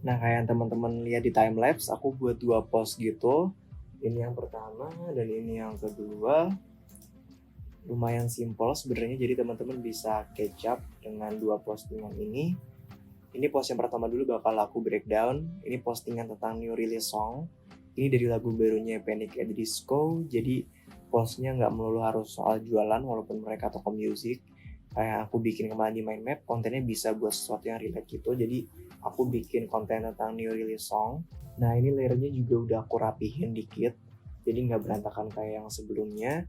Nah, kayak yang teman-teman lihat di timelapse, aku buat 2 post gitu. Ini yang pertama dan ini yang kedua. Lumayan simple sebenarnya, jadi teman-teman bisa catch up dengan 2 postingan ini. Ini post yang pertama dulu bakal aku breakdown. Ini postingan tentang new release song. Ini dari lagu barunya Panic at the Disco. Jadi postnya nggak melulu harus soal jualan walaupun mereka toko music. Kayak aku bikin kemarin di mind map, kontennya bisa buat sesuatu yang relate gitu. Jadi aku bikin konten tentang new release song. Nah ini layernya juga udah aku rapihin dikit. Jadi nggak berantakan kayak yang sebelumnya.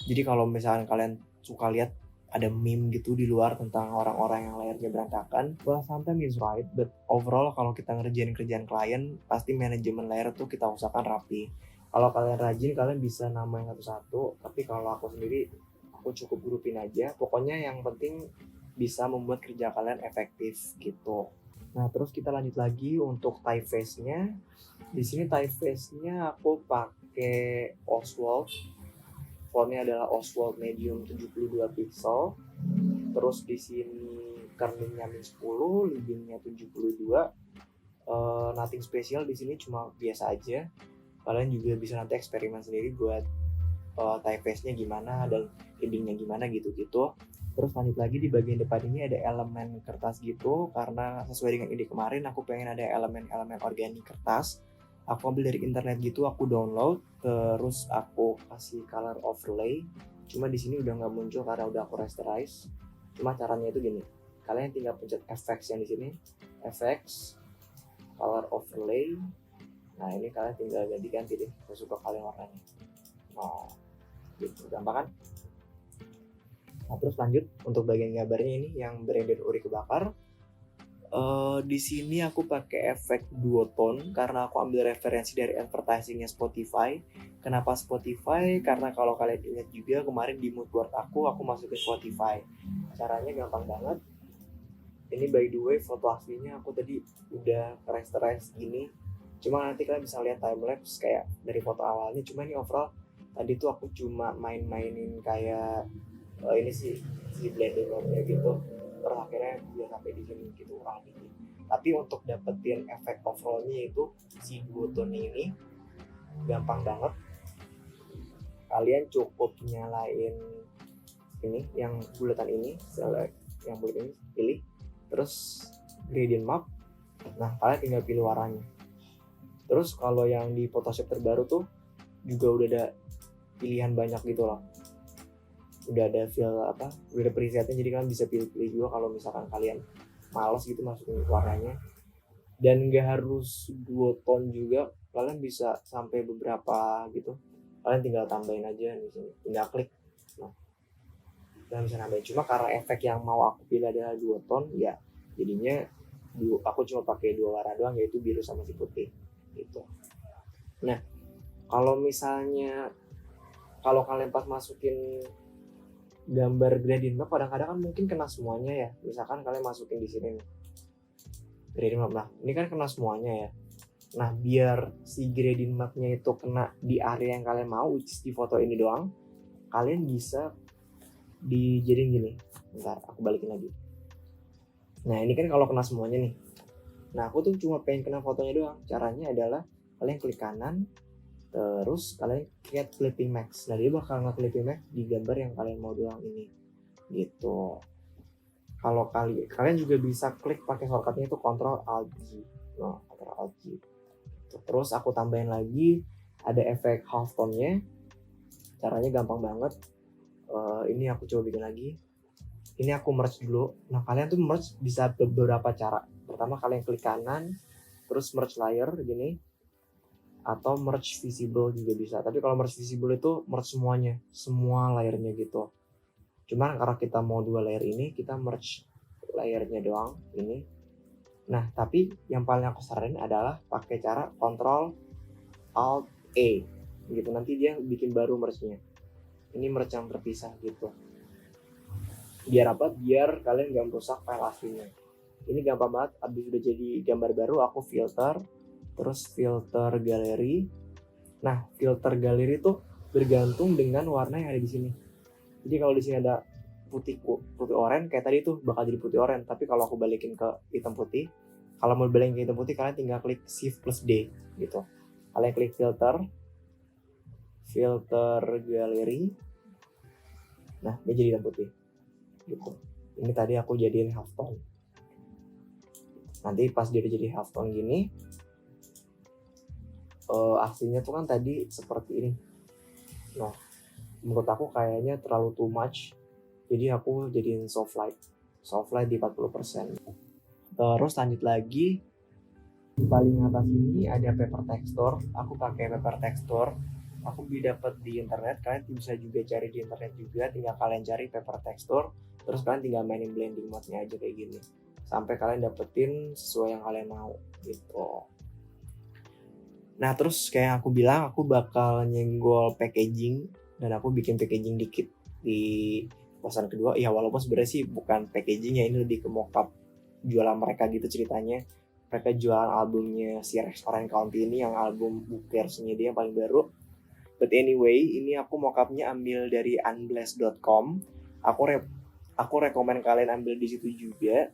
Jadi kalau misalkan kalian suka lihat ada meme gitu di luar tentang orang-orang yang layarnya berantakan, well sometimes is right, but overall kalau kita ngerjain kerjaan klien, pasti manajemen layar tuh kita usahakan rapi. Kalau kalian rajin, kalian bisa namain satu-satu, tapi kalau aku sendiri, aku cukup grupin aja. Pokoknya yang penting bisa membuat kerja kalian efektif gitu. Nah terus kita lanjut lagi untuk typeface-nya. Di sini typeface-nya aku pakai Oswald. Fontnya adalah Oswald medium 72 pixel. Terus di sini kernelnya min 10, leadingnya 72. Nothing special di sini, cuma biasa aja. Kalian juga bisa nanti eksperimen sendiri buat typeface-nya gimana dan leadingnya gimana gitu-gitu. Terus lanjut lagi di bagian depan ini ada elemen kertas gitu, karena sesuai dengan ide kemarin aku pengen ada elemen-elemen organik kertas. Aku ambil dari internet gitu, aku download, terus aku kasih color overlay. Cuma di sini udah nggak muncul karena udah aku rasterize. Cuma caranya itu gini, kalian tinggal pencet effects yang di sini, effects, color overlay. Nah ini kalian tinggal ganti-ganti deh, sesuka kalian warnanya. Nah, gitu gampang kan? Nah terus lanjut untuk bagian gambarnya ini yang branded uri kebakar. Di sini aku pakai efek duotone karena aku ambil referensi dari advertisingnya Spotify. Kenapa Spotify? Karena kalau kalian ingat juga kemarin di mood board aku masukin Spotify. Caranya gampang banget. Ini by the way foto aslinya aku tadi udah rasterize gini. Cuma nanti kalian bisa lihat timelapse kayak dari foto awalnya. Cuma ini overall tadi tuh aku cuma main-mainin kayak ini sih si blending mode gitu, terus akhirnya dia sampai di sini gitu kurang dikit. Tapi untuk dapetin efek overallnya itu si duotone ini gampang banget. Kalian cukup nyalain ini yang bulatan ini, select yang bulat ini, pilih, terus gradient map. Nah kalian tinggal pilih warnanya. Terus kalau yang di Photoshop terbaru tuh juga udah ada pilihan banyak gitu loh, udah ada udah ada presetnya, jadi kalian bisa pilih-pilih juga kalau misalkan kalian males gitu masukin warnanya. Dan nggak harus duotone juga, kalian bisa sampai beberapa gitu, kalian tinggal tambahin aja di sini, tinggal klik. Nah kalian bisa nambahin, cuma karena efek yang mau aku pilih adalah duotone ya, jadinya aku cuma pakai 2 warna doang, yaitu biru sama si putih gitu. Nah kalau misalnya kalau kalian pas masukin gambar gradient map kadang-kadang kan mungkin kena semuanya ya. Misalkan kalian masukin di sini nih gradient map, nah ini kan kena semuanya ya. Nah biar si gradient mapnya itu kena di area yang kalian mau, which is di foto ini doang, kalian bisa dijadiin gini. Bentar aku balikin lagi. Nah ini kan kalau kena semuanya nih, nah aku tuh cuma pengen kena fotonya doang. Caranya adalah kalian klik kanan, terus kalian create clipping max. Nah dia bakal nge-clipping max di gambar yang kalian mau doang ini gitu. Kalau kalian juga bisa klik pakai shortcutnya itu Ctrl Alt G. Nah, Ctrl Alt G. Terus aku tambahin lagi ada efek halftone-nya. Caranya gampang banget. Ini aku coba bikin lagi. Ini aku merge dulu. Nah kalian tuh merge bisa beberapa cara. Pertama kalian klik kanan, terus merge layer gini, atau merge visible juga bisa. Tapi kalau merge visible itu merge semuanya, semua layernya gitu. Cuman karena kita mau 2 layer ini, kita merge layernya doang ini. Nah tapi yang paling aku saranin adalah pakai cara Ctrl Alt A gitu, nanti dia bikin baru merge-nya. Ini merge yang terpisah gitu. Biar apa? Biar kalian gak merusak file aslinya. Ini gampang banget. Abis udah jadi gambar baru, aku filter, terus filter galeri. Nah filter galeri tuh bergantung dengan warna yang ada di sini. Jadi kalau di sini ada putih oranye kayak tadi tuh bakal jadi putih oranye. Tapi kalau aku balikin ke hitam putih, Kalau mau blank hitam putih, kalian tinggal klik Shift plus D gitu. Kalian klik filter galeri. Nah, dia jadi hitam putih gitu. Ini tadi aku jadiin halftone. Nanti pas dia jadi halftone gini, aslinya tuh kan tadi seperti ini. Nah, menurut aku kayaknya terlalu too much, jadi aku jadiin soft light di 40%. Terus lanjut lagi, di paling atas ini ada paper texture. Aku pakai paper texture, aku dapat di internet. Kalian bisa juga cari di internet juga, tinggal kalian cari paper texture, terus kalian tinggal mainin blending mode-nya aja kayak gini sampai kalian dapetin sesuai yang kalian mau gitu. Nah, terus kayak aku bilang, aku bakal nyenggol packaging, dan aku bikin packaging dikit di posan kedua. Ya walaupun sebenarnya sih bukan packaging ya, ini lebih ke mockup jualan mereka gitu ceritanya. Mereka jualan albumnya si Restoran County ini, yang album Bookersnya dia yang paling baru. But anyway, ini aku mockupnya ambil dari unblessed.com. Aku rekomen kalian ambil di situ juga.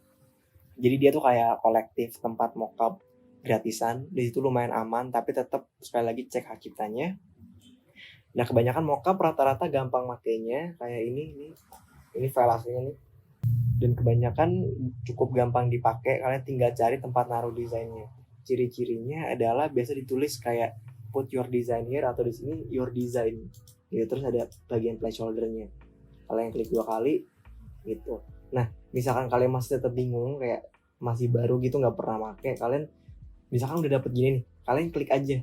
Jadi dia tuh kayak kolektif tempat mockup gratisan. Di situ lumayan aman, tapi tetap sekali lagi cek hak ciptanya. Nah, kebanyakan mockup rata-rata gampang makainya, kayak ini file aslinya nih. Dan kebanyakan cukup gampang dipakai, kalian tinggal cari tempat naruh desainnya. Ciri-cirinya adalah biasa ditulis kayak put your design here, atau di sini your design. Gitu, terus ada bagian placeholder-nya. Kalian klik 2 kali gitu. Nah, misalkan kalian masih tetap bingung, kayak masih baru gitu, nggak pernah pakai, kalian misalkan udah dapet gini nih, kalian klik aja,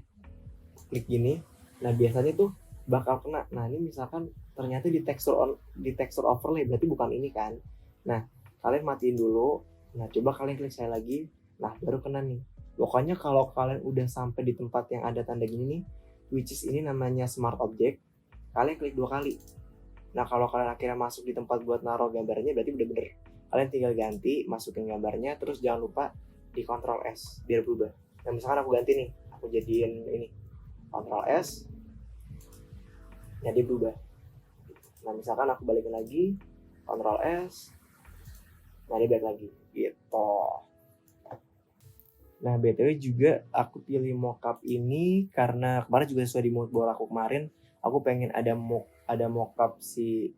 klik gini. Nah, biasanya tuh bakal kena. Nah, ini misalkan ternyata di texture overlay, berarti bukan ini kan. Nah, kalian matiin dulu. Nah, coba kalian klik saya lagi. Nah, baru kena nih. Pokoknya kalau kalian udah sampai di tempat yang ada tanda gini nih, which is ini namanya smart object, kalian klik 2 kali. Nah, kalau kalian akhirnya masuk di tempat buat naruh gambarnya, berarti bener-bener kalian tinggal ganti, masukin gambarnya, terus jangan lupa di Ctrl S biar berubah. Nah, misalkan aku ganti nih, aku jadiin ini Ctrl S, nah dia berubah. Nah, misalkan aku balikin lagi, Ctrl S, nah dia balik lagi gitu. Nah, BTW juga aku pilih mockup ini karena kemarin juga sesuai di mood board aku kemarin, aku pengen ada mockup si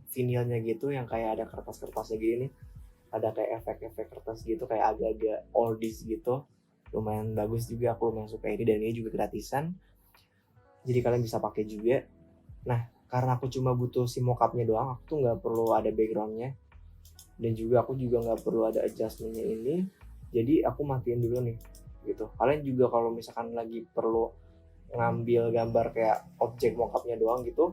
vinilnya gitu, yang kayak ada kertas-kertasnya gini nih. Ada kayak efek-efek kertas gitu, kayak agak-agak oldies gitu. Lumayan bagus juga, aku lumayan suka ini, dan ini juga gratisan. Jadi kalian bisa pakai juga. Nah, karena aku cuma butuh si mockupnya doang, aku tuh nggak perlu ada backgroundnya. Dan juga aku juga nggak perlu ada adjustmentnya ini. Jadi aku matiin dulu nih gitu. Kalian juga kalau misalkan lagi perlu ngambil gambar kayak objek mockupnya doang gitu,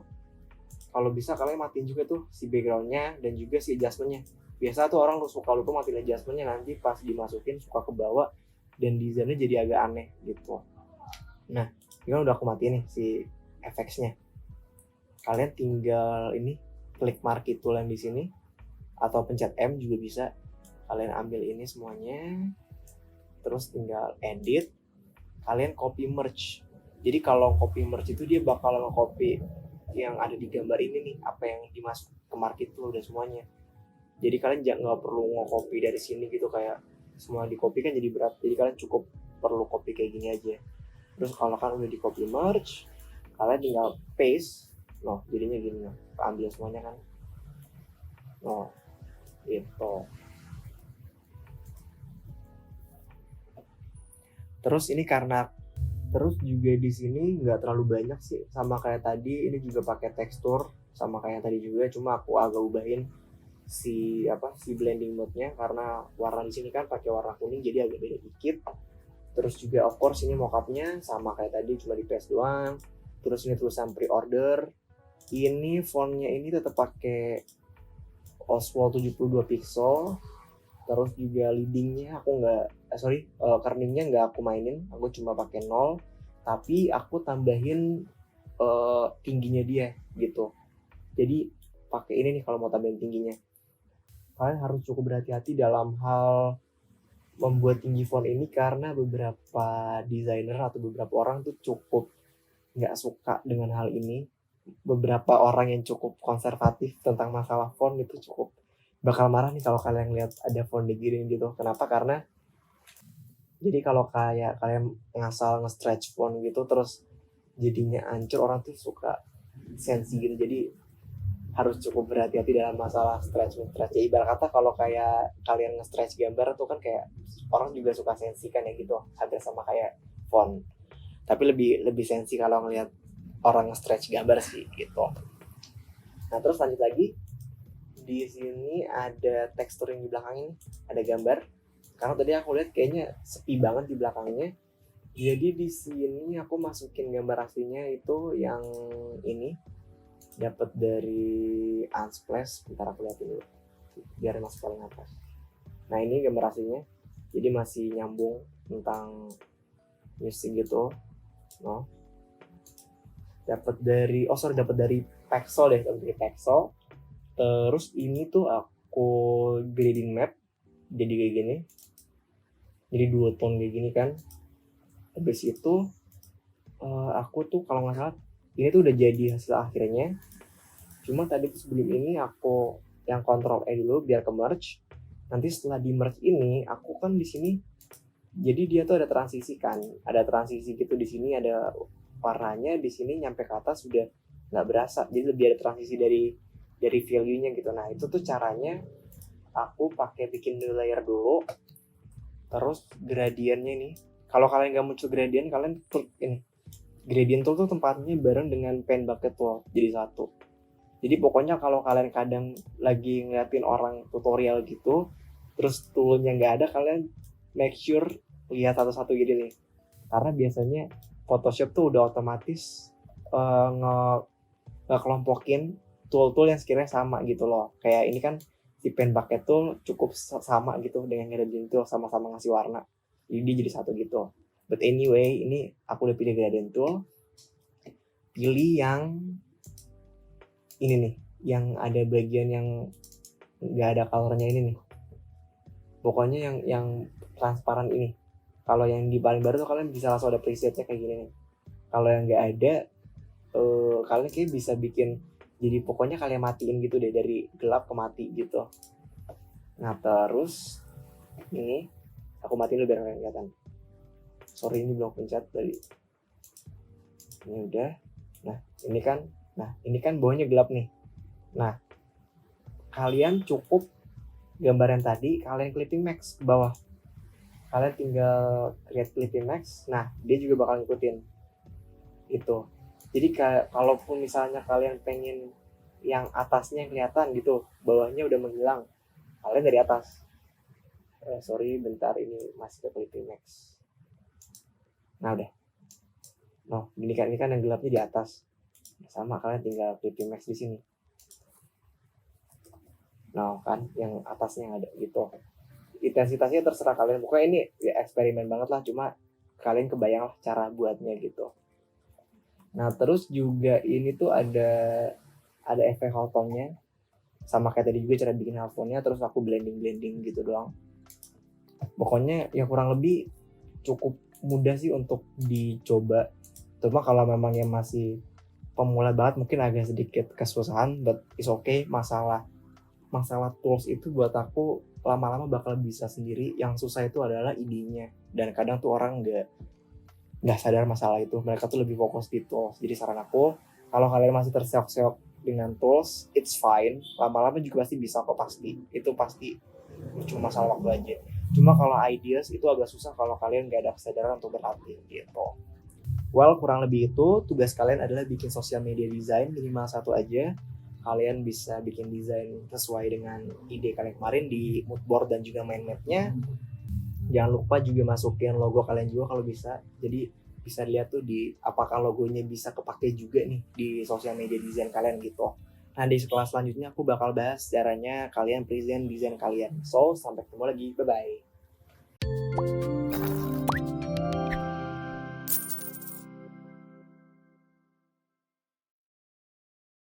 kalau bisa kalian matiin juga tuh si backgroundnya dan juga si adjustmentnya. Biasa tuh orang suka lupa matiin adjustmentnya, nanti pas dimasukin suka ke bawah dan desainnya jadi agak aneh gitu. Nah, ini kan udah aku matiin nih si effects-nya. Kalian tinggal ini klik marquee tool yang di sini, atau pencet M juga bisa. Kalian ambil ini semuanya, terus tinggal edit. Kalian copy merge. Jadi kalau copy merge itu dia bakal nge-copy yang ada di gambar ini nih, apa yang dimasuk ke marquee tool dan semuanya. Jadi kalian nggak perlu nge-copy dari sini gitu, kayak semua di copy kan jadi berat. Jadi kalian cukup perlu copy kayak gini aja. Terus kalau kan udah di copy merge, kalian tinggal paste. Noh, jadinya gini loh. Ambil semuanya kan. Noh, itu. Terus ini karena juga di sini nggak terlalu banyak sih, sama kayak tadi, ini juga pakai tekstur sama kayak tadi juga, cuma aku agak ubahin si blending mode-nya, karena warna di sini kan pakai warna kuning jadi agak beda dikit. Terus juga of course ini mockupnya sama kayak tadi, cuma di paste doang. Terus ini tulisan pre-order. Ini fontnya ini tetap pakai Oswald 72 pixel. Terus juga leadingnya aku kerningnya nggak aku mainin, aku cuma pakai 0, tapi aku tambahin tingginya dia gitu. Jadi pakai ini nih kalau mau tambahin tingginya. Kalian harus cukup berhati-hati dalam hal membuat tinggi font ini, karena beberapa desainer atau beberapa orang tuh cukup nggak suka dengan hal ini. Beberapa orang yang cukup konservatif tentang masalah font itu cukup bakal marah nih kalau kalian lihat ada font digini gitu. Kenapa? Karena Jadi kalau kayak kalian ngasal nge-stretch font gitu terus jadinya hancur, orang tuh suka sensi gitu. Jadi harus cukup berhati-hati dalam masalah stretch. Ya ibarat kata kalau kayak kalian nge-stretch gambar tuh kan kayak orang juga suka sensi kan ya gitu, hampir sama kayak font. Tapi lebih sensi kalau ngelihat orang nge-stretch gambar sih gitu. Nah terus lanjut lagi, di sini ada texturing di belakang ini, ada gambar. Karena tadi aku lihat kayaknya sepi banget di belakangnya. Jadi di sini aku masukin gambar aslinya itu yang ini, dapat dari Unsplash. Bentar aku lihat dulu biar masuk paling atas. Nah ini gambar aslinya, jadi masih nyambung tentang musik gitu. No, dapat dari Pexel deh, dapat dari Pexel. Terus ini tuh aku grading map jadi kayak gini, jadi dua tone kayak gini kan. Habis itu aku tuh kalau nggak salah ini tuh udah jadi hasil akhirnya. Cuma tadi tuh sebelum ini aku yang Ctrl E dulu biar ke merge. Nanti setelah di merge ini aku kan di sini, jadi dia tuh ada transisi kan, ada transisi gitu di sini, ada warnanya di sini nyampe ke atas sudah nggak berasa, jadi lebih ada transisi dari value-nya gitu. Nah itu tuh caranya aku pakai bikin new layer dulu, terus gradiennya nih. Kalau kalian nggak muncul gradient, kalian klik ini. Gradient tool tuh tempatnya bareng dengan pen bucket tool jadi satu. Jadi pokoknya kalau kalian kadang lagi ngeliatin orang tutorial gitu, terus toolnya nggak ada, kalian make sure lihat satu-satu gitu nih. Karena biasanya Photoshop tuh udah otomatis ngekelompokin tool-tool yang sekiranya sama gitu loh. Kayak ini kan si pen bucket tool cukup sama gitu dengan gradient tool, sama-sama ngasih warna. Jadi dia jadi satu gitu. But anyway, ini aku udah pilih gradient tool. Pilih yang ini nih, yang ada bagian yang nggak ada colornya ini nih. Pokoknya yang transparan ini. Kalau yang di paling baru tuh kalian bisa langsung ada presetnya kayak gini nih. Kalau yang nggak ada, kalian kayak bisa bikin, jadi pokoknya kalian matiin gitu deh, dari gelap ke mati gitu. Nah terus ini aku matiin dulu biar kalian kelihatan. Sorry ini belum pencet tadi. Ini udah. Nah ini kan bawahnya gelap nih. Nah kalian cukup gambar yang tadi kalian clipping max ke bawah. Kalian tinggal create clipping max. Nah dia juga bakal ngikutin itu. Jadi kalaupun misalnya kalian pengen yang atasnya yang kelihatan gitu, bawahnya udah menghilang, kalian dari atas. Sorry bentar, ini masih ke clipping max. Nah udah. Nah ini kan yang gelapnya di atas. Sama, kalian tinggal clipping max di sini. Nah kan yang atasnya ada gitu. Intensitasnya terserah kalian. Pokoknya ini ya eksperimen banget lah, cuma kalian kebayang lah cara buatnya gitu. Nah terus juga ini tuh ada efek halftone-nya, sama kayak tadi juga cara bikin halftone-nya. Terus aku blending gitu doang. Pokoknya ya kurang lebih cukup mudah sih untuk dicoba. Cuma kalau memang yang masih pemula banget mungkin agak sedikit kesusahan, but it's okay. Masalah tools itu buat aku lama-lama bakal bisa sendiri. Yang susah itu adalah idenya, dan kadang tuh orang nggak sadar masalah itu. Mereka tuh lebih fokus di tools. Jadi saran aku, kalau kalian masih terseok-seok dengan tools, it's fine. Lama-lama juga pasti bisa kok, pasti. Itu pasti cuma masalah waktu aja. Cuma kalau ideas itu agak susah kalau kalian nggak ada kesadaran untuk berlatih gitu. Well, kurang lebih itu. Tugas kalian adalah bikin social media design, minimal satu aja. Kalian bisa bikin desain sesuai dengan ide kalian kemarin di mood board dan juga mind map-nya. Jangan lupa juga masukin logo kalian juga kalau bisa. Jadi bisa lihat tuh di apakah logonya bisa kepake juga nih di social media design kalian gitu. Nah di kelas selanjutnya aku bakal bahas caranya kalian present desain kalian. So sampai ketemu lagi, bye bye.